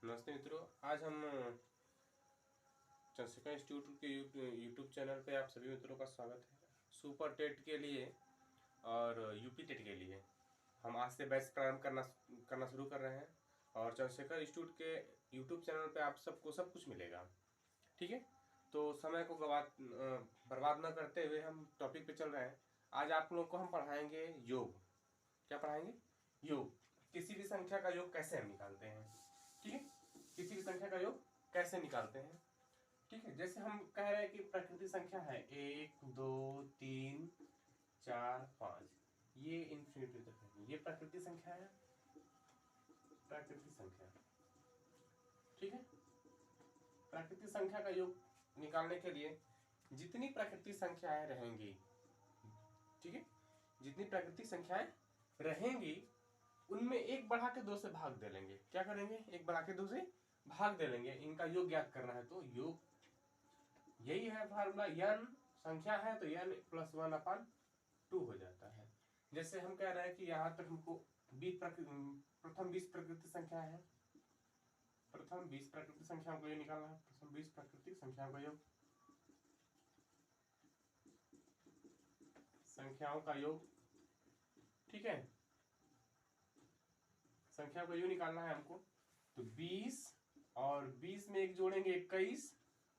नमस्ते मित्रों, आज हम चंद्रशेखर इंस्टीट्यूट के यूट्यूब चैनल पे आप सभी मित्रों का स्वागत है। सुपर टेट के लिए और यूपी टेट के लिए हम आज से बैच प्रारंभ करना शुरू कर रहे हैं और चंद्रशेखर इंस्टीट्यूट के यूट्यूब चैनल पे आप सबको सब कुछ मिलेगा। ठीक है, तो समय को बर्बाद न करते हुए हम टॉपिक पे चल रहे हैं। आज आप लोगों को हम पढ़ाएंगे योग। क्या पढ़ाएंगे? योग। किसी भी संख्या का योग कैसे हम निकालते हैं। ठीक है, किसी भी संख्या का योग कैसे निकालते हैं। ठीक है, जैसे हम कह रहे हैं कि प्रकृति संख्या है 1 2 3 4 5, ये इन्फिनिटी तक है, ये प्रकृति संख्या है। प्रकृति संख्या, ठीक है। प्रकृति संख्या का योग निकालने के लिए जितनी प्रकृति संख्याएं रहेंगी, ठीक है, जितनी प्रकृति संख्याएं रहेंगी उनमें एक बढ़ा के 2 से भाग दे लेंगे। क्या करेंगे? एक बढ़ा के 2 से भाग दे लेंगे। इनका योग ज्ञात करना है तो योग यही है फार्मूला। n संख्या है तो n + 1/2 हो जाता है। जैसे हम कह रहे हैं कि यहाँ तक हमको प्रथम 20 प्रकृति संख्या है। प्रथम 20 प्रकृति संख्याओं को योग निकालना है। प्रथम 20 प्रकृति संख्याओं का योग, संख्याओं का योग, ठीक है, संख्या को योग निकालना है हमको। तो 20 और 20 में एक जोड़ेंगे 21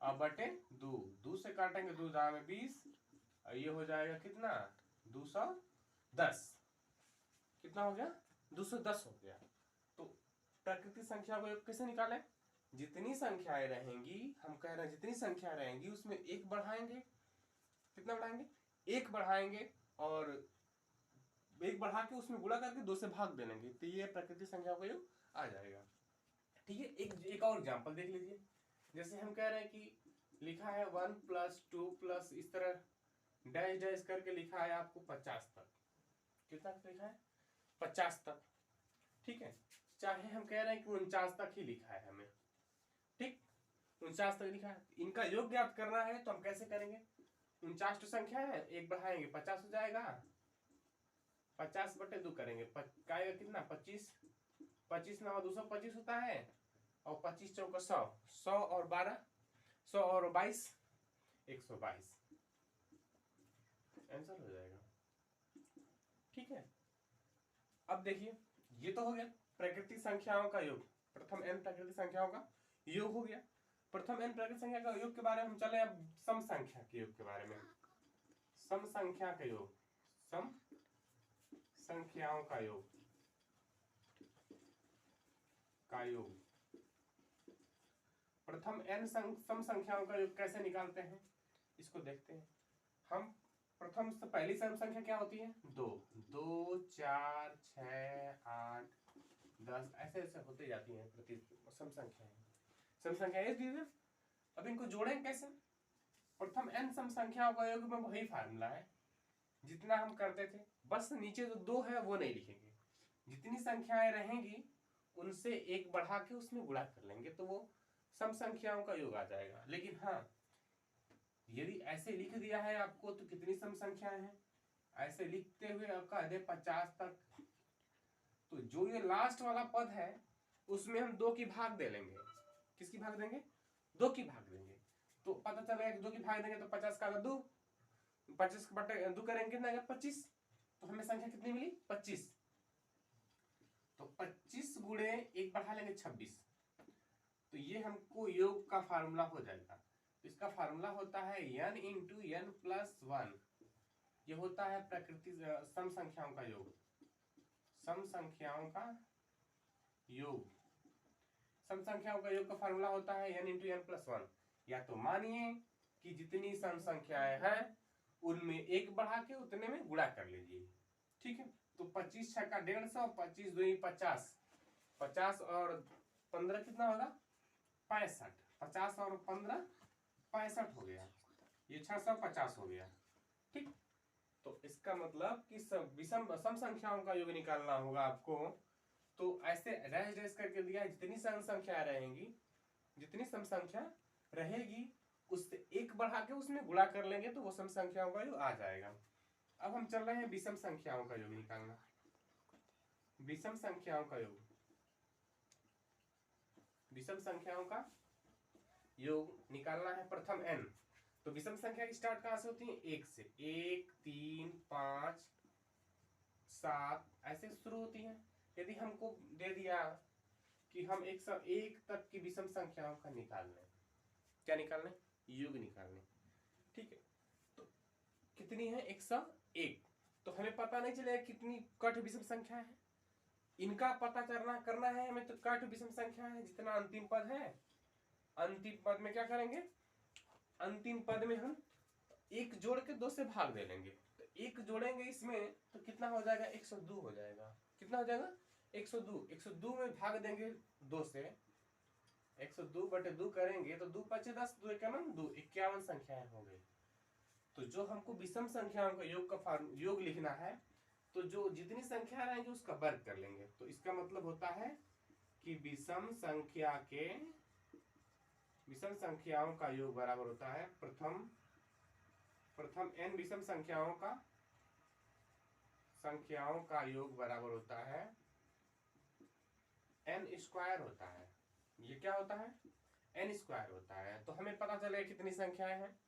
और बटे 2, 2 से काटेंगे 2 दाएं में 20 और ये हो जाएगा कितना? 210। कितना हो गया? 210 हो गया। तो प्रकृति संख्या को योग कैसे निकालें? जितनी संख्याएं रहेंगी, हम कह रहे हैं जितनी संख्या रहेंगी उसमें एक बढ़ाएंगे। कितना बढ़ाएंगे? एक बढ़ाएंगे और एक बढ़ा के उसमें गुणा करके 2 से भाग दे देंगे तो ये प्रकृति संख्या का योग आ जाएगा। ठीक है, एक और एग्जांपल देख लीजिए। जैसे हम कह रहे हैं कि लिखा है 1 + 2 इस तरह डैश डैश करके लिखा है आपको 50 तक। कितना तक लिखा है? 50 तक। ठीक है, चाहे हम कह रहे हैं कि 49 तक ही लिखा है हमें। ठीक, 49 तक लिखा है। इनका योग ज्ञात करना है तो हम कैसे करेंगे? 49 तो संख्या है, एक बढ़ाएंगे 50 हो जाएगा। 50 बटे 2 करेंगे, कितना? 25। 25 9 225 होता है और 25 चौका 100, 100 और 12, 100 और 22, 122 आंसर हो जाएगा। ठीक है, अब देखिए ये तो हो गया प्रकृति संख्याओं का योग। प्रथम n प्रकृति संख्याओं का योग हो गया। प्रथम n प्रकृति संख्या का योग के बारे में हम चले अब सम संख्या के योग के बारे में। सम संख्या का योग, सम संख्याओं का योग, प्रथम n सम संख्याओं का योग कैसे निकालते हैं इसको देखते हैं हम। प्रथम से पहली सम संख्या क्या होती है? 2 2 4 6 8 10 ऐसे ऐसे होते जाती हैं प्रति सम संख्याएं। सम संख्या अब इनको जोड़ें कैसे? प्रथम n सम संख्याओं का योग में वही फार्मूला है जितना हम करते थे, बस नीचे जो 2 है वो नहीं लिखेंगे। जितनी संख्याएं रहेंगी उनसे एक बढ़ा के उसमें गुणा कर लेंगे तो वो सम संख्याओं का योग आ जाएगा। लेकिन हाँ, यदि ऐसे लिख दिया है आपको तो कितनी सम संख्याएं हैं? ऐसे लिखते हुए आपका कह दे 50 तक, तो जो ये लास्ट वाला पद है उसमें हम 2 की भाग दे लेंगे। किसकी भाग देंगे? 2 की भाग देंगे। तो पता चलेगा कि 2 की भाग देंगे तो 50 का 2, 25 बटे 2 करेंगे कितना आएगा? 25। तो हमें संख्या कितनी मिली? 25। तो 25 गुणे 1 बढ़ा लेंगे 26, तो ये हमको योग का फार्मूला हो जाएगा। तो इसका फार्मूला होता है n × n + 1। ये होता है प्रकृति सम संख्याओं का योग। सम संख्याओं का योग, सम संख्याओं का योग का फार्मूला होता है n × n + 1। या तो मानिए कि जितनी सम संख्याएं हैं उनमें एक बढ़ा के उतने में गुणा कर लीजिए। ठीक है, तो 25 6 का 150, 25 2 50, 50 और 15 कितना होगा? 65। 50 और 15 65 हो गया, ये 650 हो गया। ठीक, तो इसका मतलब कि विषम सम संख्याओं का योग निकालना होगा आपको। तो ऐसे डैश डैश करके दिया है, जितनी सम संख्या रहेंगी, जितनी सम संख्या रहेगी उससे एक बढ़ा के उसमें गुणा कर लेंगे तो वो सम संख्याओं का योग आ जाएगा। अब हम चल रहे हैं विषम संख्याओं का योग निकालना। विषम संख्याओं का योग, विषम संख्याओं का योग निकालना है प्रथम n। तो विषम संख्या की स्टार्ट कहां से होती है? 1 से। 1 3 5 7 ऐसे शुरू होती है। यदि हमको दे दिया कि हम 101 तक की विषम संख्याओं का निकाल लें, क्या निकालने? योग निकालने। ठीक है, तो कितनी है? 101। तो हमें पता नहीं चलेगा कितनी कठ विषम संख्या है, इनका पता करना है हमें। तो कठ विषम संख्या है जितना अंतिम पद है, अंतिम पद में क्या करेंगे? अंतिम पद में हम एक जोड़ के 2 से भाग दे लेंगे। तो एक जोड़ेंगे इसमें तो कितना हो जाएगा? 102 हो जाएगा। कितना हो जाएगा? 102। 102 में भाग देंगे 2 से, 102/2 करेंगे तो 2 5 10, 2 51 2, 51 संख्याएं हो गई। तो जो हमको विषम संख्याओं का योग लिखना है, तो जो जितनी संख्या रहेंगी उसका वर्ग कर लेंगे। तो इसका मतलब होता है कि विषम संख्याओं का योग बराबर होता है प्रथम n विषम संख्याओं का योग बराबर होता है n स्क्वायर होता है। ये क्या होता है? n स्क्वायर होता है। तो हमें पता चलेगा कितनी संख्याएं हैं।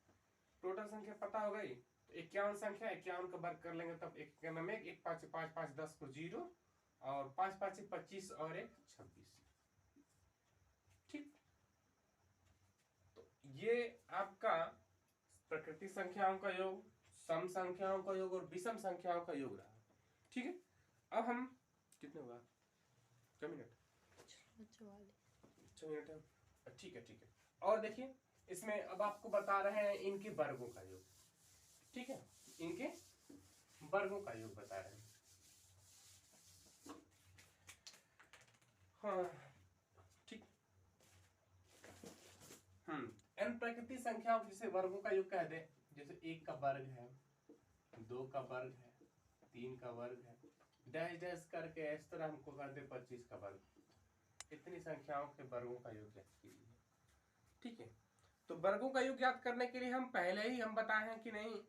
टोटल संख्या पता हो गई। तो 51 संख्या, 51 का वर्ग कर लेंगे तब 1 5 5 5 10 को 0 और 5 5 25 और 1 26। ठीक, तो ये आपका प्रकृति संख्याओं का योग, सम संख्याओं का योग और विषम संख्याओं का योग रहा। ठीक है, अब हम कितने हुआ? 6 मिनट? 6 मिनट है। ठीक है। और देखिए इसमें अब आपको बता रहे हैं इनके वर्गों का योग। ठीक है, इनके वर्गों का योग बता रहे हैं। हाँ ठीक। n प्राकृतिक संख्याओं जिसे वर्गों का योग कह दे, जैसे 1 का वर्ग है, 2 का वर्ग है, 3 का वर्ग है, डैश डैश करके इस तरह हमको कर दे 25 का वर्ग। इतनी संख्याओं के वर्गों का योग ज्ञात कीजिए। ठीक है, तो वर्गों का योग ज्ञात करने के लिए हम पहले ही बताए हैं कि नहीं,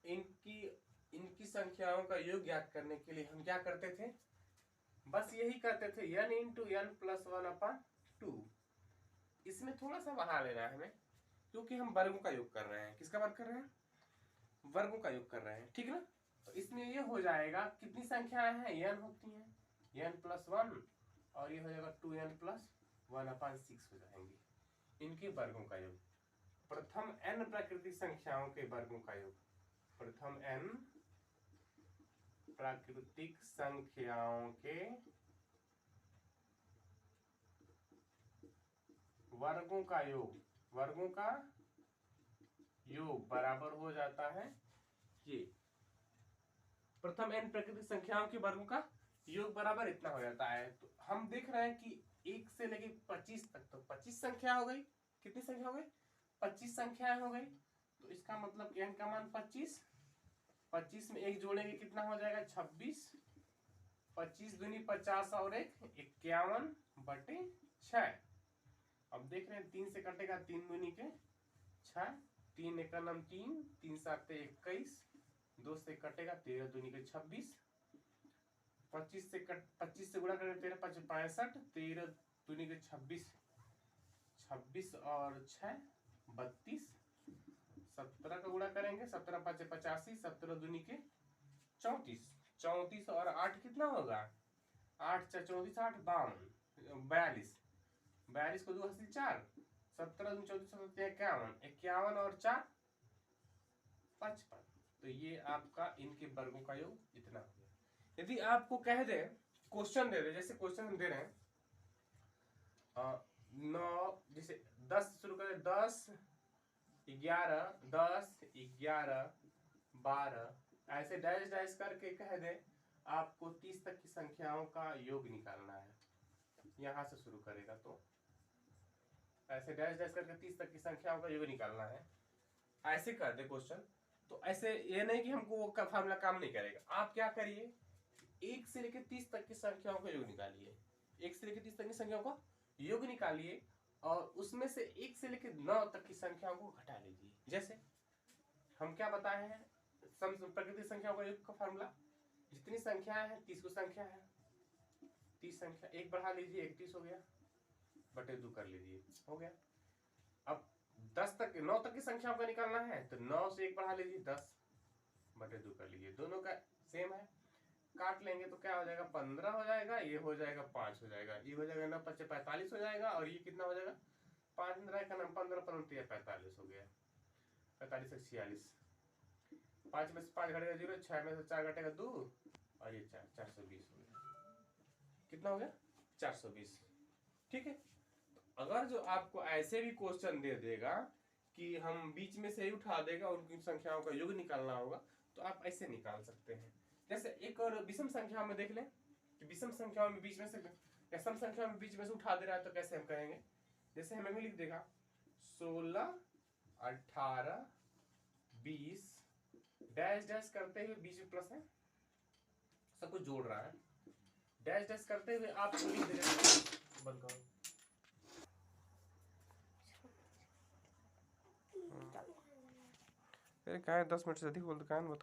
इनकी संख्याओं का योग ज्ञात करने के लिए हम क्या करते थे? बस यही करते थे, n × n + 1/2। इसमें थोड़ा सा बढ़ा लेना है हमें, क्योंकि हम वर्गों का योग कर रहे हैं। किसका वर्ग कर रहे हैं? वर्गों का योग कर रहे हैं। ठीक ना? तो इसमें ये हो जाएगा, कितनी संख्याएं हैं? n होती हैं, n + 1 और ये हो जाएगा 2n + 1/6 हो जाएंगे इनके वर्गों का योग। प्रथम n प्राकृतिक संख्याओं के वर्गों का योग, प्रथम n प्राकृतिक संख्याओं के वर्गों का योग बराबर हो जाता है ये। प्रथम n प्राकृतिक संख्याओं के वर्गों का योग बराबर इतना हो जाता है। तो हम देख रहे हैं कि 1 से लेके 25 तक, तो 25 संख्या हो गई। कितनी संख्या हो गई? 25 संख्याएं हो गई। तो इसका मतलब n का मान 25, 25 में 1 जोड़ेंगे कितना हो जाएगा? 26। 25 दूनी 50 और 1 51/6। अब देख रहे हैं 3 से कटेगा 3 दूनी के 6, 3 1 3, 3 7 21, 2 से कटेगा 13 दूनी के 26, 25 से गुणा करेंगे 13 5 65, 13 दूनी के 26, 26 और 6 32, 17 का गुणा करेंगे 17 5 85, 17 दूनी के 34, 34 और 8 कितना होगा? 8 4 34 8 42, 42 को 2 हासिल 4, 17 दूनी 34 51, 51 और 4 55। तो ये आपका इनके वर्गों का योग इतना हो गया। यदि आपको कह दे, क्वेश्चन दे दे, जैसे क्वेश्चन हम दे रहे हैं 9, जैसे 10 शुरू करें, 10 11 10 11 12, ऐसे डैश डैश करके कह दे आपको 30 तक की संख्याओं का योग निकालना है। यहां से शुरू करेगा तो ऐसे डैश डैश करके 30 तक की संख्याओं का योग निकालना है, ऐसे कर दे क्वेश्चन। तो ऐसे ये नहीं कि हमको वो का फार्मूला काम नहीं करेगा। आप क्या करिए, 1 से लेकर 30 तक की संख्याओं का योग निकालिए, 1 से लेकर 30 तक की संख्याओं का योग निकालिए और उसमें से 1 से लेकर 9 तक की संख्याओं को घटा लीजिए। जैसे हम क्या बताए हैं, प्राकृतिक संख्याओं का योग का फार्मूला, जितनी संख्याएं हैं 30 को संख्या है, 30 संख्या 1 बढ़ा लीजिए 31 हो गया, बटे 2 कर लीजिए, हो गया। अब 10 तक 9 तक की संख्याओं का निकालना है तो 9 से 1 बढ़ा लीजिए, 10 बटे 2 कर लीजिए। दोनों का सेम है, काट लेंगे तो क्या हो जाएगा, 15 हो जाएगा, ये हो जाएगा 5 हो जाएगा, ये हो जाएगा 9 5 45 हो जाएगा, और ये कितना हो जाएगा 5 का नाम 15 15 45 हो गया, 45 से 46, 5 में से 5 घटेगा 0, 6 में से 4 घटेगा 2, और ये 4 420 हो गया। कितना हो गया 420। ठीक है, तो अगर जो आपको ऐसे भी क्वेश्चन दे देगा कि हम बीच में से ही उठा देगा, उनकी संख्याओं का योग निकालना होगा, तो आप ऐसे निकाल सकते हैं। जैसे एक और विषम संख्या में देख लें कि विषम संख्याओं में बीच में से या सम संख्या में बीच में से उठा दे रहा है तो कैसे हम कहेंगे। जैसे हमें भी लिख देगा 16 18 20 डैश डैश करते हुए बीच में प्लस है, सब कुछ जोड़ रहा है, डैश डैश करते हुए आप लिख दे बंद करो। अरे कहाँ 10 मिनट से अधिक बोलते, कहाँ बताओ।